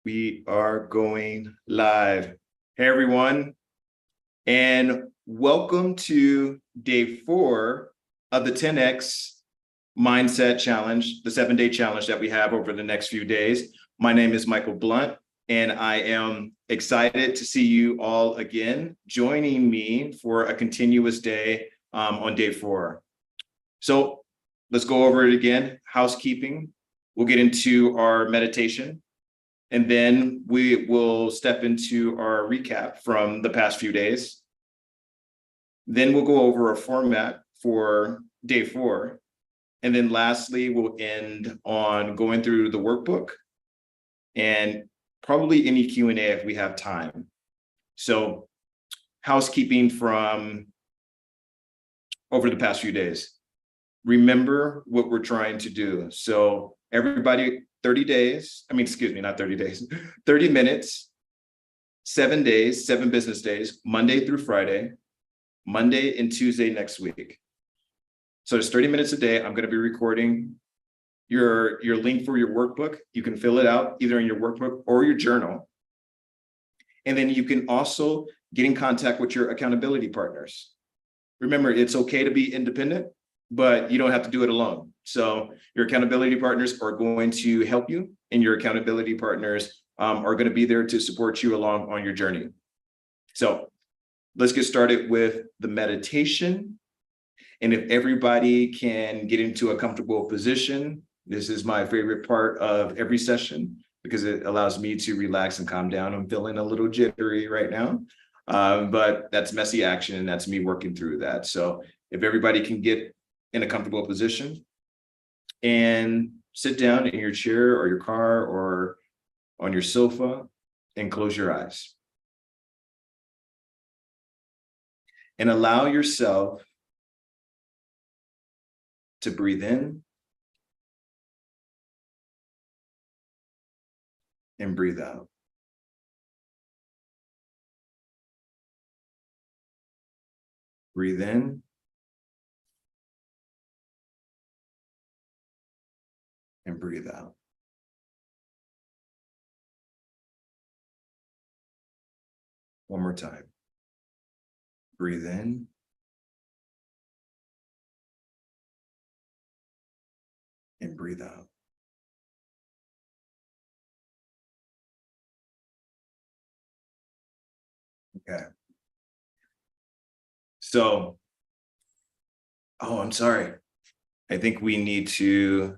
We are going live. Hey, everyone, and welcome to day 4 of the 10X Mindset Challenge, the 7-day challenge that we have over the next few days. My name is Michael Blunt, and I am excited to see you all again, joining me for a continuous day on day 4. So let's go over it again. Housekeeping. We'll get into our meditation. And then we will step into our recap from the past few days. Then we'll go over a format for day 4. And then lastly, we'll end on going through the workbook and probably any Q&A if we have time. So housekeeping from over the past few days. Remember what we're trying to do. So everybody, 30 days, not 30 days, 30 minutes, 7 days, 7 business days, Monday through Friday, Monday and Tuesday next week. So it's 30 minutes a day. I'm going to be recording your link for your workbook. You can fill it out either in your workbook or your journal. And then you can also get in contact with your accountability partners. Remember, it's okay to be independent, but you don't have to do it alone. So your accountability partners are going to help you, and your accountability partners are going to be there to support you along on your journey. So let's get started with the meditation. And if everybody can get into a comfortable position, this is my favorite part of every session because it allows me to relax and calm down. I'm feeling a little jittery right now, but that's messy action, and that's me working through that. So if everybody can get in a comfortable position and sit down in your chair or your car or on your sofa and close your eyes. And allow yourself to breathe in and breathe out. Breathe in and breathe out. One more time. Breathe in and breathe out. Okay. So, I'm sorry. I think we need to,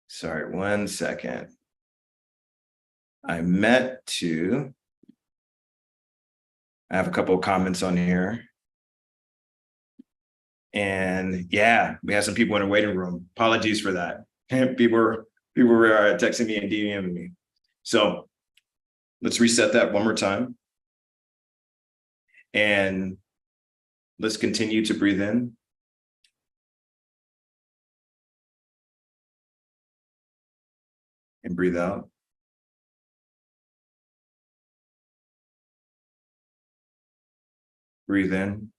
sorry, one second. I have a couple of comments on here. And yeah, we have some people in the waiting room. Apologies for that. People were texting me and DMing me. So let's reset that one more time. And let's continue to breathe in. And breathe out. Breathe in.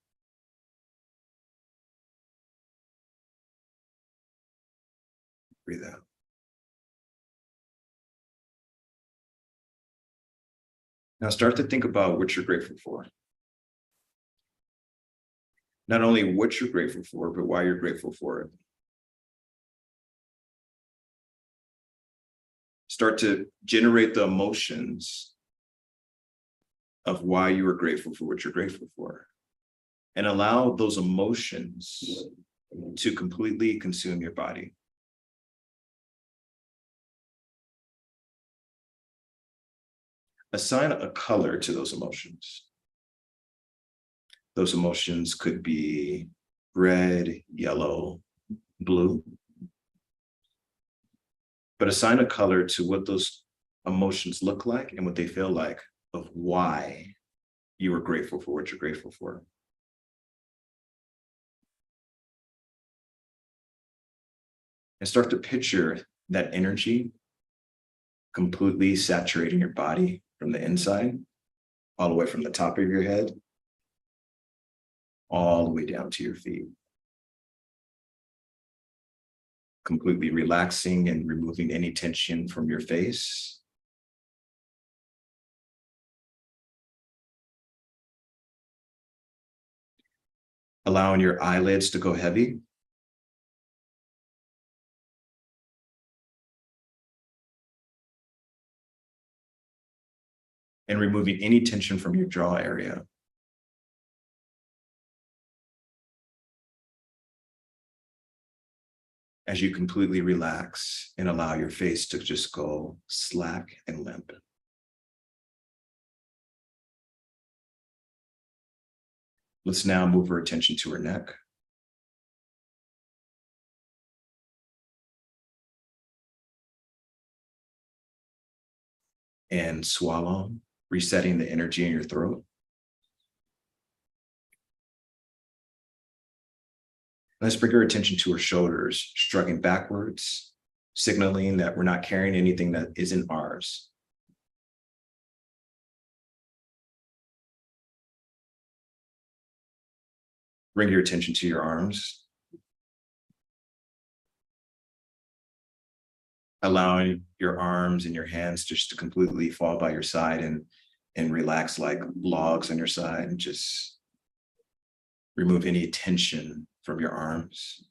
Breathe out. Now start to think about what you're grateful for. Not only what you're grateful for, but why you're grateful for it. Start to generate the emotions of why you are grateful for what you're grateful for. And allow those emotions to completely consume your body. Assign a color to those emotions. Those emotions could be red, yellow, blue. But assign a color to what those emotions look like and what they feel like of why you are grateful for what you're grateful for. And start to picture that energy completely saturating your body from the inside, all the way from the top of your head, all the way down to your feet. completely relaxing and removing any tension from your face. Allowing your eyelids to go heavy. And removing any tension from your jaw area. As you completely relax and allow your face to just go slack and limp. Let's now move our attention to her neck. And swallow, resetting the energy in your throat. Let's bring our attention to her shoulders, shrugging backwards, signaling that we're not carrying anything that isn't ours. Bring your attention to your arms, allowing your arms and your hands just to completely fall by your side and relax like logs on your side, and just remove any tension from your arms.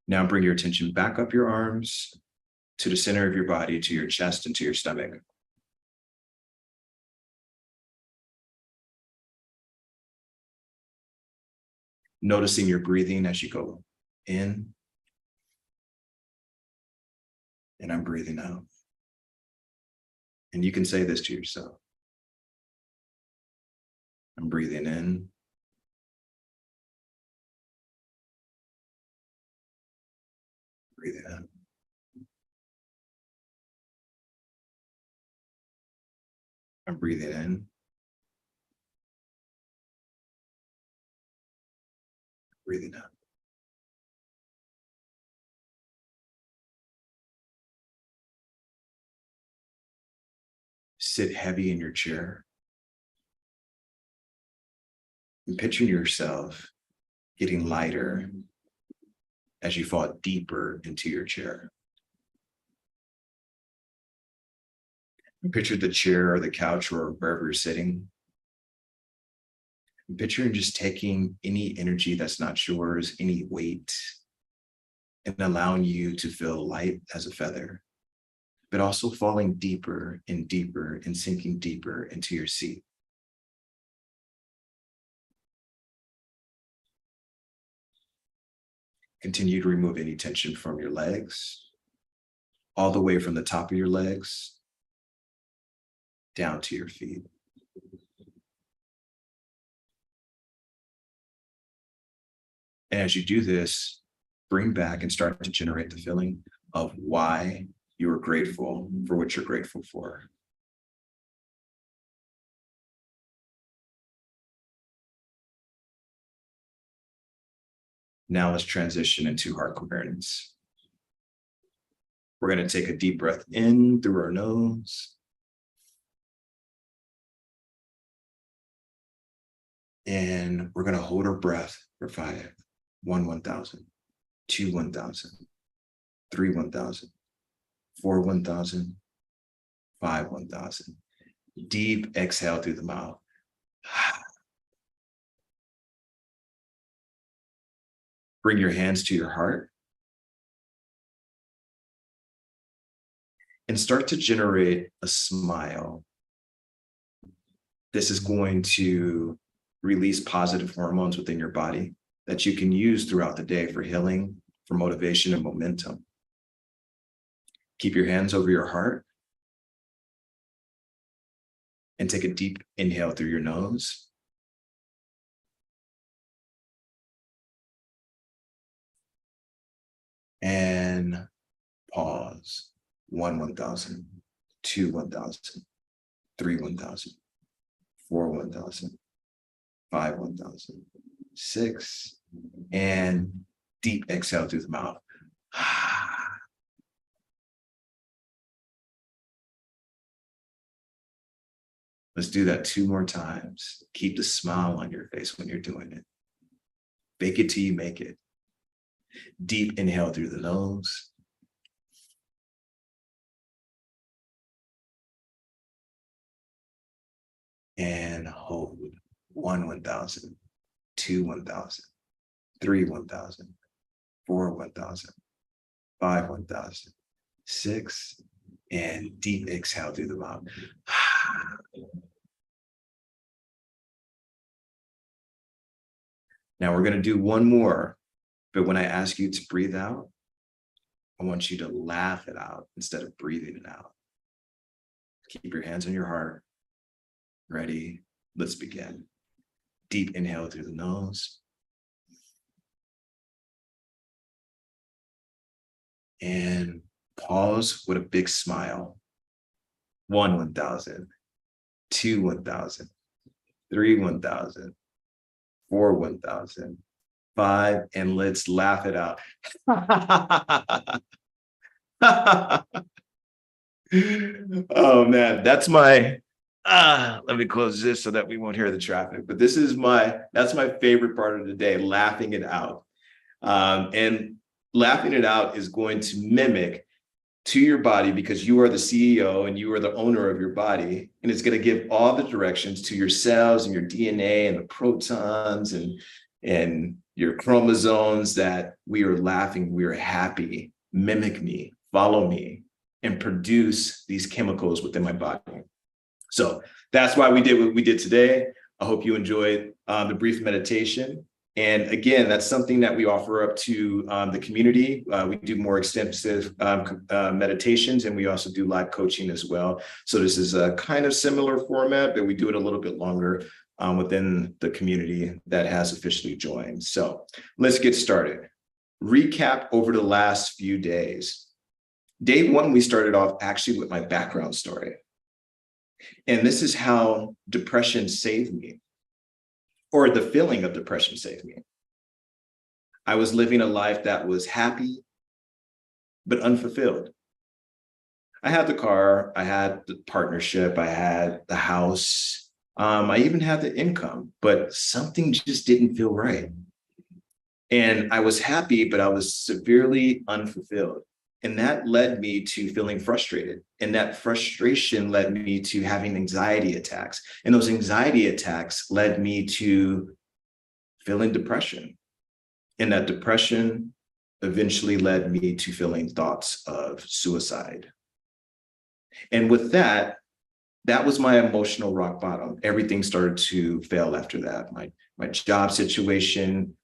Now bring your attention back up your arms to the center of your body, to your chest and to your stomach. Noticing your breathing as you go in, and I'm breathing out. And you can say this to yourself. I'm breathing in. Breathing out. I'm breathing in. Breathing out. Sit heavy in your chair. And picture yourself getting lighter as you fall deeper into your chair. Picture the chair or the couch or wherever you're sitting. Picturing just taking any energy that's not yours, any weight, and allowing you to feel light as a feather, but also falling deeper and deeper and sinking deeper into your seat. Continue to remove any tension from your legs, all the way from the top of your legs down to your feet. And as you do this, bring back and start to generate the feeling of why you are grateful for what you're grateful for. Now let's transition into heart awareness. We're going to take a deep breath in through our nose. And we're going to hold our breath for 5. 1, 1,000. 2, 1,000. 3, 1,000. 4, 1,000. 5, 1,000. Deep exhale through the mouth. Bring your hands to your heart. And start to generate a smile. This is going to release positive hormones within your body that you can use throughout the day for healing, for motivation and momentum. Keep your hands over your heart and take a deep inhale through your nose. And pause. 1, 1,000. 2, 1,000. 3, 1,000. 4, 1,000. 5, 1,000. 6, and deep exhale through the mouth. Let's do that 2 more times. Keep the smile on your face when you're doing it. Fake it till you make it. Deep inhale through the nose. And hold. 1, 1,000. 2, 1,000. 3, 1,000. 4, 1,000. 5, 1,000. 6, and deep exhale through the mouth. Now we're going to do one more, but when I ask you to breathe out, I want you to laugh it out instead of breathing it out. Keep your hands on your heart. Ready? Let's begin. Deep inhale through the nose. And pause with a big smile. 1, 1,000. 2, 1,000. 3, 1,000. 4, 1,000. 5, and let's laugh it out. Oh man, that's my let me close this so that we won't hear the traffic. But that's my favorite part of the day, laughing it out. And laughing it out is going to mimic to your body, because you are the CEO and you are the owner of your body. And it's going to give all the directions to your cells and your DNA and the protons and your chromosomes that we are laughing, we are happy, mimic me, follow me, and produce these chemicals within my body. So that's why we did what we did today. I hope you enjoyed the brief meditation. And again, that's something that we offer up to the community. We do more extensive meditations, and we also do live coaching as well. So this is a kind of similar format, but we do it a little bit longer within the community that has officially joined. So let's get started. Recap over the last few days. Day 1, we started off actually with my background story. And this is how depression saved me, or the feeling of depression saved me. I was living a life that was happy, but unfulfilled. I had the car, I had the partnership, I had the house, I even had the income, but something just didn't feel right. And I was happy, but I was severely unfulfilled. And that led me to feeling frustrated. And that frustration led me to having anxiety attacks. And those anxiety attacks led me to feeling depression. And that depression eventually led me to feeling thoughts of suicide. And with that, that was my emotional rock bottom. Everything started to fail after that. My job situation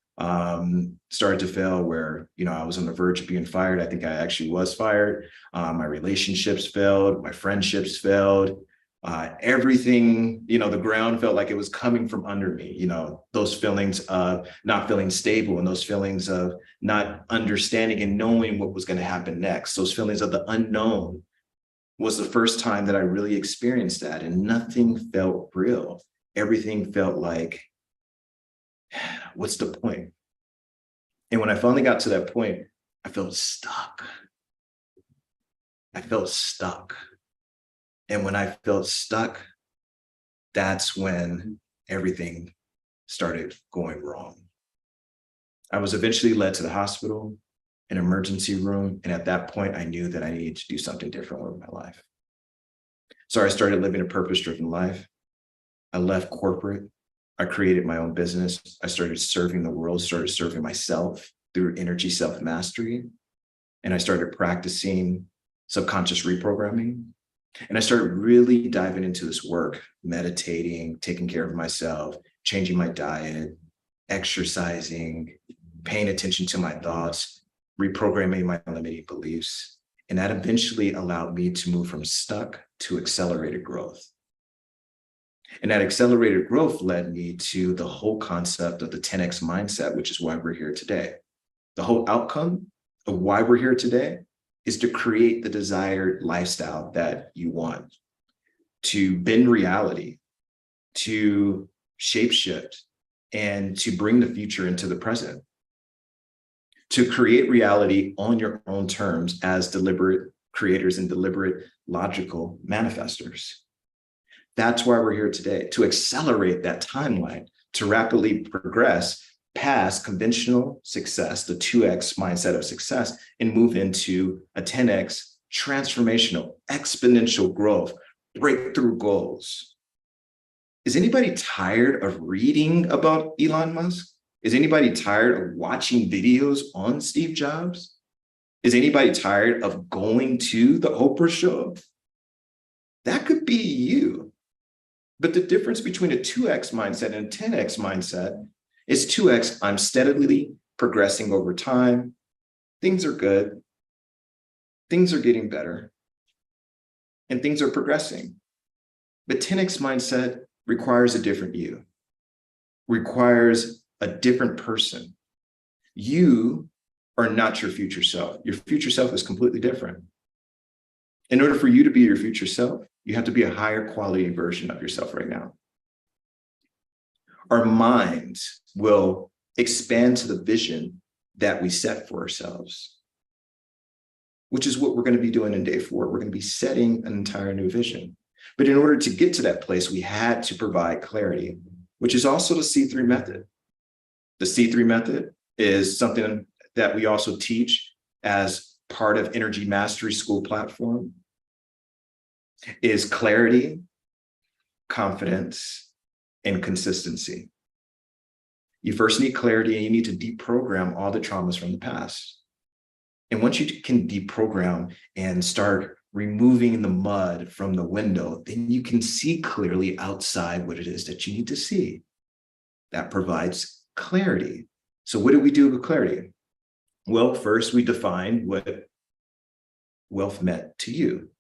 started to fail, where, I was on the verge of being fired. I think I actually was fired. My relationships failed. My friendships failed. Everything, the ground felt like it was coming from under me. Those feelings of not feeling stable, and those feelings of not understanding and knowing what was going to happen next. Those feelings of the unknown was the first time that I really experienced that, and nothing felt real. Everything felt like, what's the point? And when I finally got to that point, I felt stuck. I felt stuck. And when I felt stuck, that's when everything started going wrong. I was eventually led to the hospital, an emergency room. And at that point, I knew that I needed to do something different with my life. So I started living a purpose-driven life. I left corporate. I created my own business. I started serving the world, started serving myself through energy self-mastery. And I started practicing subconscious reprogramming. And I started really diving into this work, meditating, taking care of myself, changing my diet, exercising, paying attention to my thoughts, reprogramming my limiting beliefs. And that eventually allowed me to move from stuck to accelerated growth. And that accelerated growth led me to the whole concept of the 10X mindset, which is why we're here today. The whole outcome of why we're here today is to create the desired lifestyle that you want, to bend reality, to shapeshift, and to bring the future into the present, to create reality on your own terms as deliberate creators and deliberate logical manifestors. That's why we're here today, to accelerate that timeline, to rapidly progress past conventional success, the 2X mindset of success, and move into a 10X transformational, exponential growth, breakthrough goals. Is anybody tired of reading about Elon Musk? Is anybody tired of watching videos on Steve Jobs? Is anybody tired of going to the Oprah show? That could be you. But the difference between a 2X mindset and a 10X mindset is 2X, I'm steadily progressing over time. Things are good. Things are getting better. And things are progressing. But 10X mindset requires a different you, requires a different person. You are not your future self. Your future self is completely different. In order for you to be your future self, you have to be a higher quality version of yourself right now. Our minds will expand to the vision that we set for ourselves, which is what we're going to be doing in day 4. We're going to be setting an entire new vision. But in order to get to that place, we had to provide clarity, which is also the C3 method. The C3 method is something that we also teach as part of Energy Mastery School platform, is clarity, confidence, and consistency. You first need clarity, and you need to deprogram all the traumas from the past. And once you can deprogram and start removing the mud from the window, then you can see clearly outside what it is that you need to see. That provides clarity. So what do we do with clarity? Well, first we define what wealth meant to you.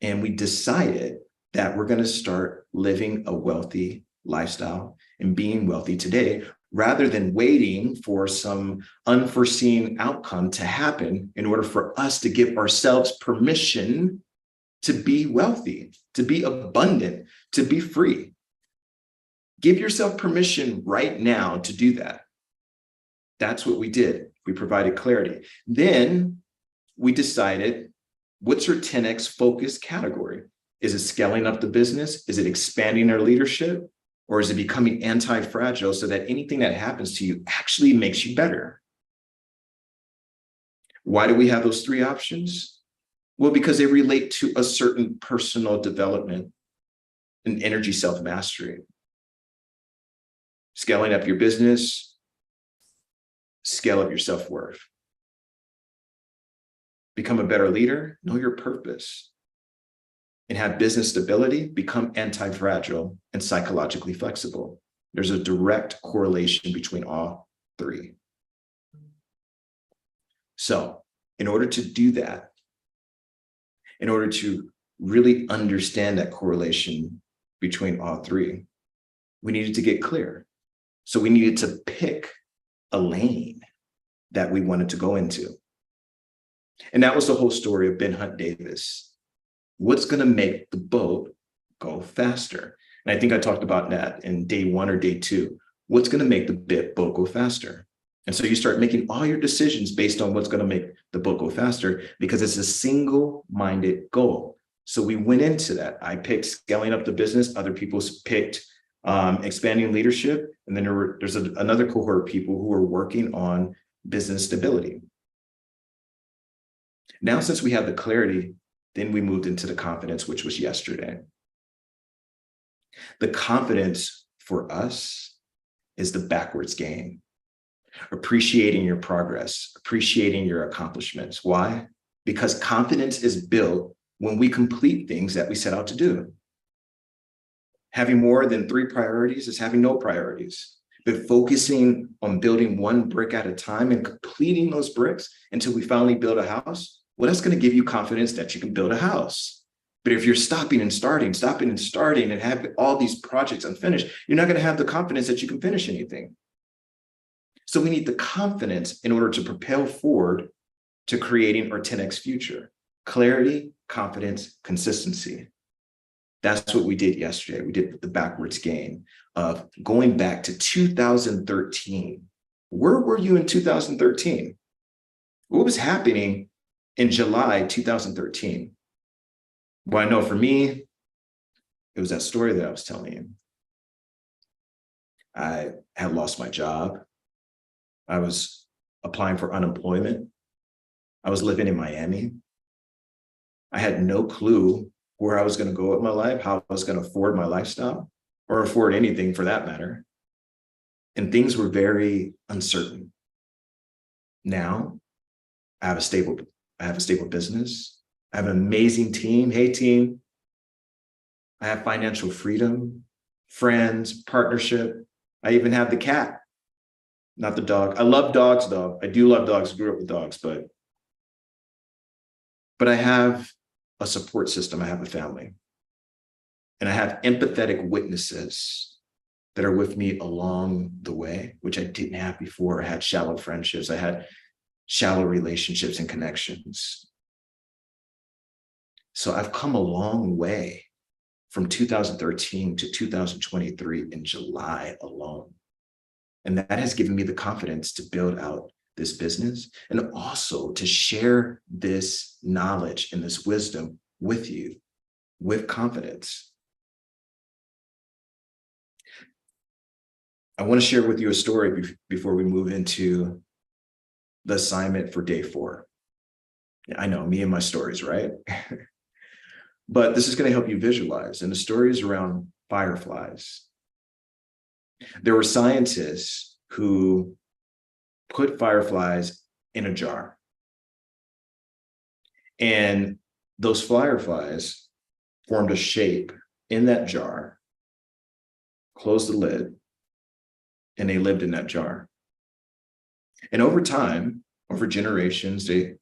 And we decided that we're going to start living a wealthy lifestyle and being wealthy today, rather than waiting for some unforeseen outcome to happen in order for us to give ourselves permission to be wealthy, to be abundant, to be free. Give yourself permission right now to do that. That's what we did. We provided clarity. Then we decided, what's your 10X focus category? Is it scaling up the business? Is it expanding our leadership? Or is it becoming anti-fragile so that anything that happens to you actually makes you better? Why do we have those 3 options? Well, because they relate to a certain personal development and energy self-mastery. Scaling up your business, scale up your self-worth. Become a better leader, know your purpose. And have business stability, become anti-fragile and psychologically flexible. There's a direct correlation between all 3. So in order to do that, in order to really understand that correlation between all 3, we needed to get clear. So we needed to pick a lane that we wanted to go into. And that was the whole story of Ben Hunt Davis. What's going to make the boat go faster? And I think I talked about that in day 1 or day 2. What's going to make the boat go faster? And so you start making all your decisions based on what's going to make the boat go faster, because it's a single-minded goal. So we went into that. I picked scaling up the business. Other people picked expanding leadership. And then there's another cohort of people who are working on business stability. Now, since we have the clarity, then we moved into the confidence, which was yesterday. The confidence for us is the backwards game. Appreciating your progress, appreciating your accomplishments. Why? Because confidence is built when we complete things that we set out to do. Having more than 3 priorities is having no priorities. But focusing on building 1 brick at a time and completing those bricks until we finally build a house, well, that's going to give you confidence that you can build a house. But if you're stopping and starting and have all these projects unfinished, you're not going to have the confidence that you can finish anything. So we need the confidence in order to propel forward to creating our 10X future. Clarity, confidence, consistency. That's what we did yesterday. We did the backwards game of going back to 2013. Where were you in 2013? What was happening in July 2013? Well, I know for me, It was that story that I was telling you. I had lost my job. I was applying for unemployment. I was living in Miami. I had no clue where I was going to go with my life, how I was going to afford my lifestyle, or afford anything for that matter. And things were very uncertain. Now I have a stable business. I have an amazing team. Hey, team. I have financial freedom, friends, partnership. I even have the cat, not the dog. I love dogs, though. I do love dogs. I grew up with dogs, but I have a support system. I have a family. And I have empathetic witnesses that are with me along the way, which I didn't have before. I had shallow friendships. I had shallow relationships and connections. So I've come a long way from 2013 to 2023 in July alone. And that has given me the confidence to build out this business and also to share this knowledge and this wisdom with you with confidence. I want to share with you a story before we move into the assignment for day 4. I know, me and my stories, right? But this is going to help you visualize. And the story is around fireflies. There were scientists who put fireflies in a jar. And those fireflies formed a shape in that jar, closed the lid, and they lived in that jar. And over time, over generations, they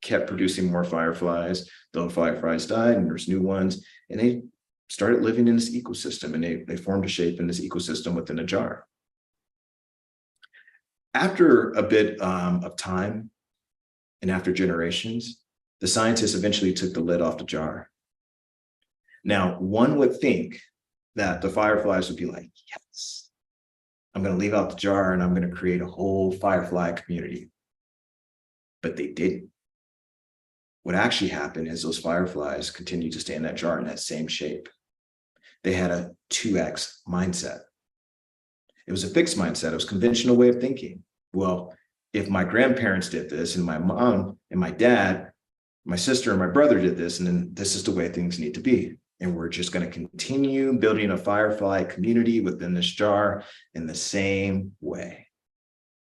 kept producing more fireflies. The fireflies died and there's new ones, and they started living in this ecosystem, and they formed a shape in this ecosystem within a jar. After a bit of time and after generations, the scientists eventually took the lid off the jar. Now, one would think that the fireflies would be like, yes, I'm going to leave out the jar and I'm going to create a whole firefly community. But they didn't. What actually happened is those fireflies continued to stay in that jar in that same shape. They had a 2X mindset. It was a fixed mindset. It was a conventional way of thinking. Well, if my grandparents did this, and my mom and my dad, my sister and my brother did this, and then this is the way things need to be. And we're just going to continue building a firefly community within this jar in the same way.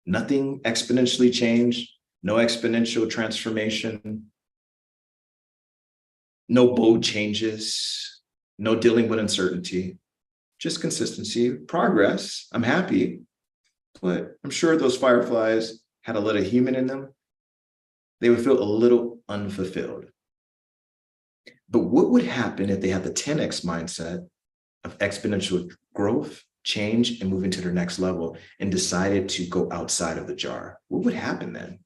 Nothing exponentially changed, no exponential transformation, no bold changes, no dealing with uncertainty, just consistency, progress. I'm happy, but I'm sure those fireflies had a little human in them. They would feel a little unfulfilled. But what would happen if they had the 10X mindset of exponential growth, change, and moving to their next level and decided to go outside of the jar? What would happen then?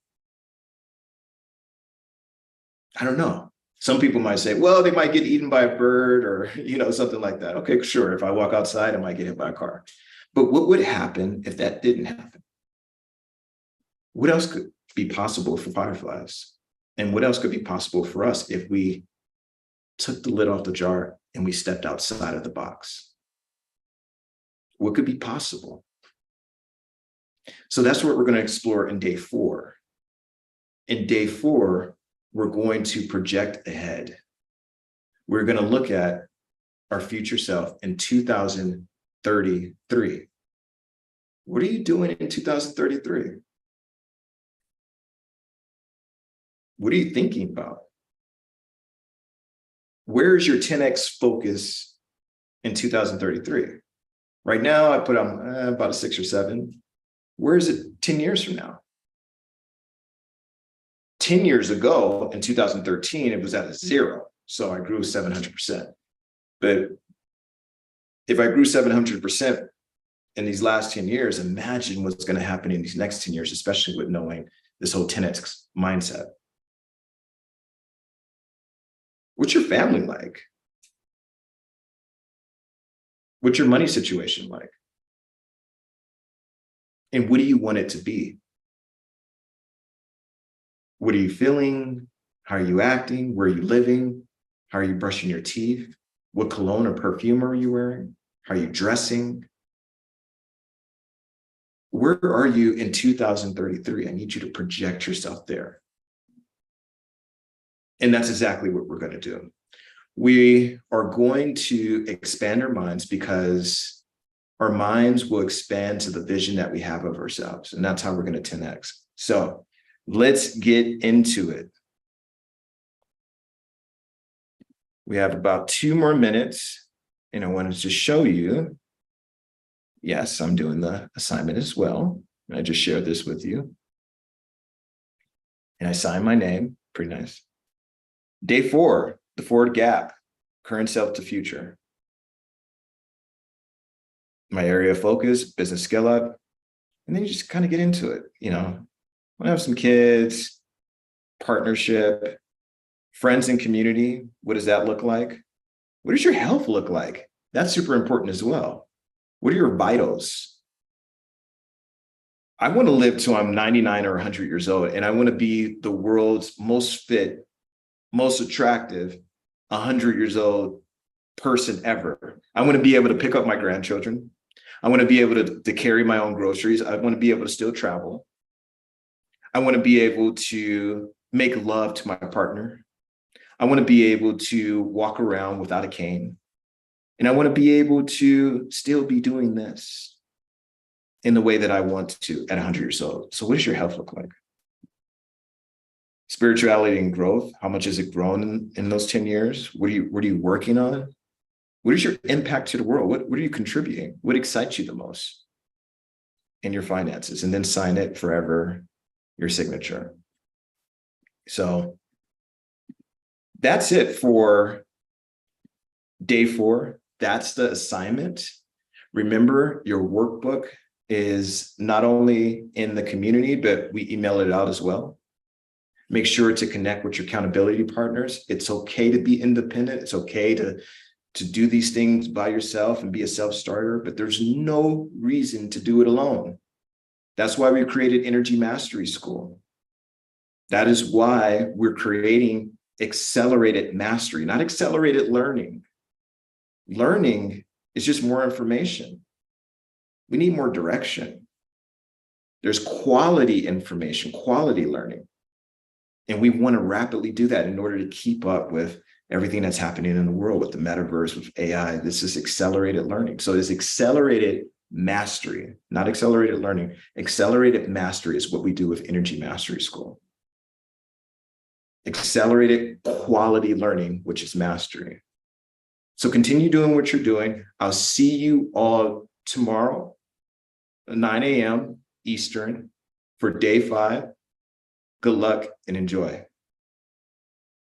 I don't know. Some people might say, well, they might get eaten by a bird or, something like that. Okay, sure. If I walk outside, I might get hit by a car. But what would happen if that didn't happen? What else could be possible for fireflies? And what else could be possible for us if we took the lid off the jar and we stepped outside of the box? What could be possible? So that's what we're going to explore in day 4. In day 4, we're going to project ahead. We're going to look at our future self in 2033. What are you doing in 2033? What are you thinking about? Where is your 10X focus in 2033? Right now, I put on about a 6 or 7. Where is it 10 years from now? 10 years ago, in 2013, it was at a 0. So I grew 700%. But if I grew 700% in these last 10 years, imagine what's going to happen in these next 10 years, especially with knowing this whole 10X mindset. What's your family like? What's your money situation like? And what do you want it to be? What are you feeling? How are you acting? Where are you living? How are you brushing your teeth? What cologne or perfume are you wearing? How are you dressing? Where are you in 2033? I need you to project yourself there. And that's exactly what we're going to do. We are going to expand our minds because our minds will expand to the vision that we have of ourselves. And that's how we're going to 10X. So let's get into it. We have about 2 more minutes, and I wanted to show you. Yes, I'm doing the assignment as well. I just shared this with you. And I signed my name. Pretty nice. Day 4, the forward gap, current self to future. My area of focus, business scale up. And then you just kind of get into it. You know, I have some kids, partnership, friends and community. What does that look like? What does your health look like? That's super important as well. What are your vitals? I want to live till I'm 99 or 100 years old, and I want to be the world's most fit, most attractive, 100 years old person ever. I want to be able to pick up my grandchildren. I want to be able to carry my own groceries. I want to be able to still travel. I want to be able to make love to my partner. I want to be able to walk around without a cane. And I want to be able to still be doing this in the way that I want to at 100 years old. So what does your health look like? Spirituality and growth, how much has it grown in those 10 years? What are you working on? What is your impact to the world? What are you contributing? What excites you the most in your finances? And then sign it forever, your signature. So that's it for day 4. That's the assignment. Remember, your workbook is not only in the community, but we email it out as well. Make sure to connect with your accountability partners. It's okay to be independent. It's okay to do these things by yourself and be a self-starter, but there's no reason to do it alone. That's why we created Energy Mastery School. That is why we're creating accelerated mastery, not accelerated learning. Learning is just more information. We need more direction. There's quality information, quality learning. And we want to rapidly do that in order to keep up with everything that's happening in the world with the metaverse, with AI. This is accelerated learning. So it's accelerated mastery, not accelerated learning. Accelerated mastery is what we do with Energy Mastery School. Accelerated quality learning, which is mastery. So continue doing what you're doing. I'll see you all tomorrow, 9 a.m. Eastern for day 5. Good luck and enjoy.